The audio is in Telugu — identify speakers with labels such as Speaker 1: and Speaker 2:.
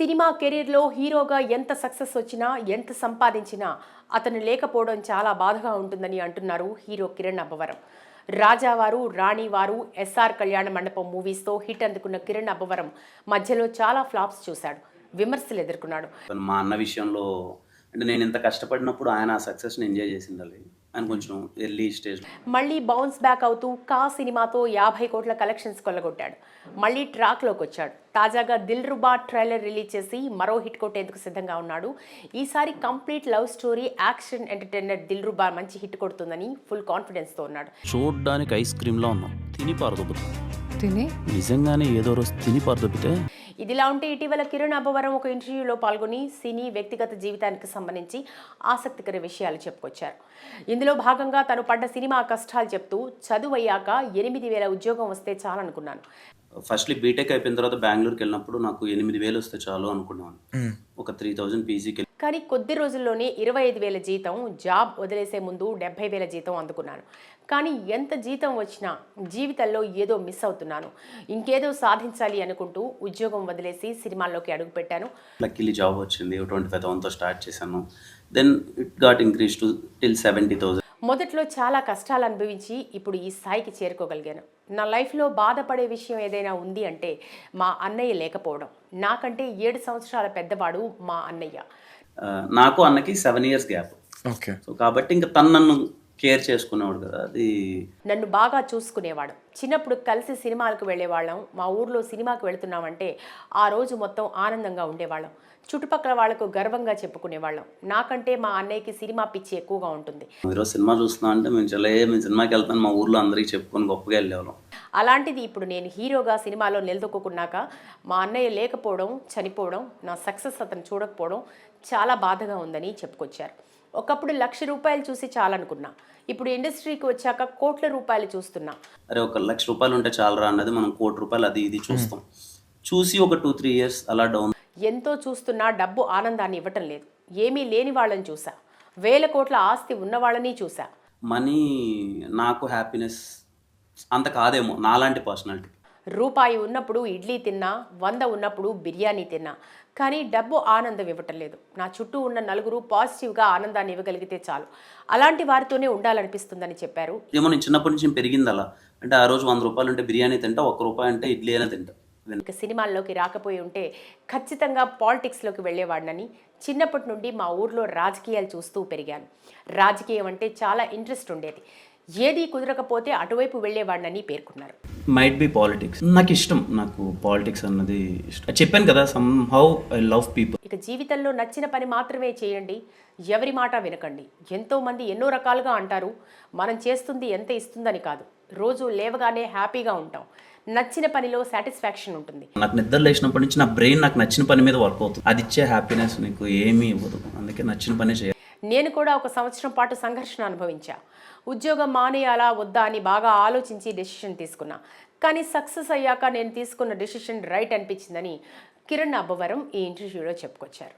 Speaker 1: సినిమా కెరీర్లో హీరోగా ఎంత సక్సెస్ వచ్చినా ఎంత సంపాదించినా అతను లేకపోవడం చాలా బాధగా ఉంటుందని అంటున్నారు హీరో కిరణ్ అబ్బవరం. రాజావారు, రాణివారు, ఎస్ఆర్ కళ్యాణ మండపం మూవీస్తో హిట్ అందుకున్న కిరణ్ అబ్బవరం మధ్యలో చాలా ఫ్లాప్స్ చూశాడు, విమర్శలు ఎదుర్కొన్నాడు.
Speaker 2: మా అన్న విషయంలో అంటే నేను ఇంత కష్టపడినప్పుడు ఆయన ఆ సక్సెస్ని ఎంజాయ్ చేసిండాలి. ఆయన కొంచెం ఎర్లీ స్టేజ్
Speaker 1: మళ్ళీ బౌన్స్ బ్యాక్ అవుతూ కా సినిమాతో 50 కోట్ల కలెక్షన్స్ కొల్లగొట్టాడు. మళ్ళీ ట్రాక్లోకి వచ్చాడు. తాజాగా దిల్ రుబా ట్రైలర్ రిలీజ్ చేసి మరో హిట్ కొట్టేందుకు సిద్ధంగా ఉన్నాడు. ఈసారి complete love story action entertainer Dilruba మంచి హిట్ కొడుతుందని ఫుల్ కాన్ఫిడెన్స్తో ఉన్నాడు.
Speaker 3: చూడ్డానికి ఐస్ క్రీమ్లా ఉన్నాం, తిని పారదొబ్బుతాం.
Speaker 4: తిని
Speaker 3: నిజంగానే ఏదో రోజు తిని పారదొబ్బితే.
Speaker 1: ఇదిలా ఉంటే ఇటీవల కిరణ్ అబ్బవరం ఒక ఇంటర్వ్యూలో పాల్గొని సినీ వ్యక్తిగత జీవితానికి సంబంధించి ఆసక్తికర విషయాలు చెప్పుకొచ్చారు. ఇందులో భాగంగా తను పడ్డ సినిమా కష్టాలు చెప్తూ చదువు అయ్యాక 8,000 ఉద్యోగం వస్తే చాలనుకున్నాను.
Speaker 2: ఫస్ట్లీ బీటెక్ అయిపోయిన తర్వాత బెంగళూరుకి వెళ్ళినప్పుడు నాకు 8,000 వస్తే చాలు అనుకున్నాను. ఒక 3,000 పీజీకి.
Speaker 1: కానీ కొద్ది రోజుల్లోనే 25,000 జీతం, జాబ్ వదిలేసే ముందు 70,000 జీతం అందుకున్నాను. కానీ ఎంత జీతం వచ్చినా జీవితంలో ఏదో మిస్ అవుతున్నాను. ఇంకేదో సాధించాలి అనుకుంటూ ఉద్యోగం వదిలేసి సినిమాల్లోకి అడుగుపెట్టాను.
Speaker 2: లక్కీలీ జాబ్ వచ్చింది. 25,000తో స్టార్ట్ చేశాను. Then it got increase to till 70,000.
Speaker 1: మొదట్లో చాలా కష్టాలు అనుభవించి ఇప్పుడు ఈ స్థాయికి చేరుకోగలిగాను. నా లైఫ్లో బాధపడే విషయం ఏదైనా ఉంది అంటే మా అన్నయ్య లేకపోవడం. నాకంటే 7 సంవత్సరాల పెద్దవాడు మా అన్నయ్య.
Speaker 2: నాకు అన్నకి 7 years గ్యాప్.
Speaker 4: ఓకే.
Speaker 2: సో కాబట్టి ఇంకా తను నన్ను కేర్ చేసుకునేవాడు కదా, అది
Speaker 1: నన్ను బాగా చూసుకునేవాడు. చిన్నప్పుడు కలిసి సినిమాలకు వెళ్ళేవాళ్ళం. మా ఊర్లో సినిమాకి వెళుతున్నామంటే ఆ రోజు మొత్తం ఆనందంగా ఉండేవాళ్ళం. చుట్టుపక్కల వాళ్లకు గర్వంగా చెప్పుకునేవాళ్ళం. నాకంటే మా అన్నయ్యకి సినిమా పిచ్చి ఎక్కువగా ఉంటుంది.
Speaker 2: ఈరోజు సినిమా చూస్తున్నాం అంటే మేము సినిమాకి వెళ్తాను మా ఊర్లో అందరికీ చెప్పుకొని గొప్పగా వెళ్ళేవాళ్ళం.
Speaker 1: అలాంటిది ఇప్పుడు నేను హీరోగా సినిమాలో నిలదొక్కున్నాక మా అన్నయ్య లేకపోవడం, చనిపోవడం, నా సక్సెస్ అతను చూడకపోవడం చాలా బాధగా ఉందని చెప్పుకొచ్చారు. ఒకప్పుడు ₹1,00,000 చూసి చాలనుకున్నా. ఇప్పుడు ఇండస్ట్రీకి వచ్చాక కోట్ల రూపాయలు చూస్తున్నా.
Speaker 2: అరే ₹1,00,000 ఉంటే చాలరా అన్నది మనం ₹1,00,00,000 అది ఇది చూస్తాం. చూసి ఒక 2-3 years అలా డౌన్.
Speaker 1: ఎంతో చూస్తున్నా డబ్బు ఆనందాన్ని ఇవ్వటం లేదు. ఏమీ లేని వాళ్ళని చూసా, 1,000 కోట్ల ఆస్తి ఉన్న వాళ్ళని చూసా.
Speaker 2: మనీ నాకు హ్యాపీనెస్ అంత కాదేమో నాలాంటి పర్సనాలిటీ.
Speaker 1: రూపాయి ఉన్నప్పుడు ఇడ్లీ తిన్నా, 100 ఉన్నప్పుడు బిర్యానీ తిన్నా. కానీ డబ్బు ఆనందం ఇవ్వటం లేదు. నా చుట్టూ ఉన్న నలుగురు పాజిటివ్గా ఆనందాన్ని ఇవ్వగలిగితే చాలు. అలాంటి వారితోనే ఉండాలనిపిస్తుందని చెప్పారు.
Speaker 2: ఏమో నేను చిన్నప్పటి నుంచి పెరిగింది అలా. అంటే ఆ రోజు ₹100 ఉంటే బిర్యానీ తింటా, ₹1 అంటే ఇడ్లీ అయినా తింటా.
Speaker 1: ఇక సినిమాల్లోకి రాకపోయి ఉంటే ఖచ్చితంగా పాలిటిక్స్లోకి వెళ్ళేవాడినని, చిన్నప్పటి నుండి మా ఊర్లో రాజకీయాలు చూస్తూ పెరిగాను. రాజకీయం అంటే చాలా ఇంట్రెస్ట్ ఉండేది. ఏది కుదరకపోతే అటువైపు వెళ్ళేవాడినని పేర్కొన్నారు.
Speaker 2: Might be politics. నాకు ఇష్టం, నాకు పాలిటిక్స్ అన్నది ఇష్టం. చెప్పాను కదా, సమ్హౌ ఐ లవ్ పీపుల్.
Speaker 1: ఇక జీవితంలో నచ్చిన పని మాత్రమే చేయండి, ఎవరి మాట వినకండి. ఎంతోమంది ఎన్నో రకాలుగా అంటారు. మనం చేస్తుంది ఎంత ఇస్తుందని కాదు, రోజు లేవగానే హ్యాపీగా ఉంటాం. నచ్చిన పనిలో సాటిస్ఫాక్షన్ ఉంటుంది.
Speaker 2: నాకు నిద్ర లేచినప్పటి నుంచి నా బ్రెయిన్ నాకు నచ్చిన పని మీద వర్క్ అవుతుంది. అది ఇచ్చే హ్యాపీనెస్ నీకు ఏమీ ఇవ్వదు. అందుకే నచ్చిన పనే చేయాలి.
Speaker 1: నేను కూడా ఒక సంవత్సరం పాటు సంఘర్షణ అనుభవించా. ఉద్యోగం మానేయాలా వద్దా అని బాగా ఆలోచించి డెసిషన్ తీసుకున్నా. కానీ సక్సెస్ అయ్యాక నేను తీసుకున్న డెసిషన్ రైట్ అనిపించిందని కిరణ్ అబ్బవరం ఈ ఇంటర్వ్యూలో చెప్పుకొచ్చారు.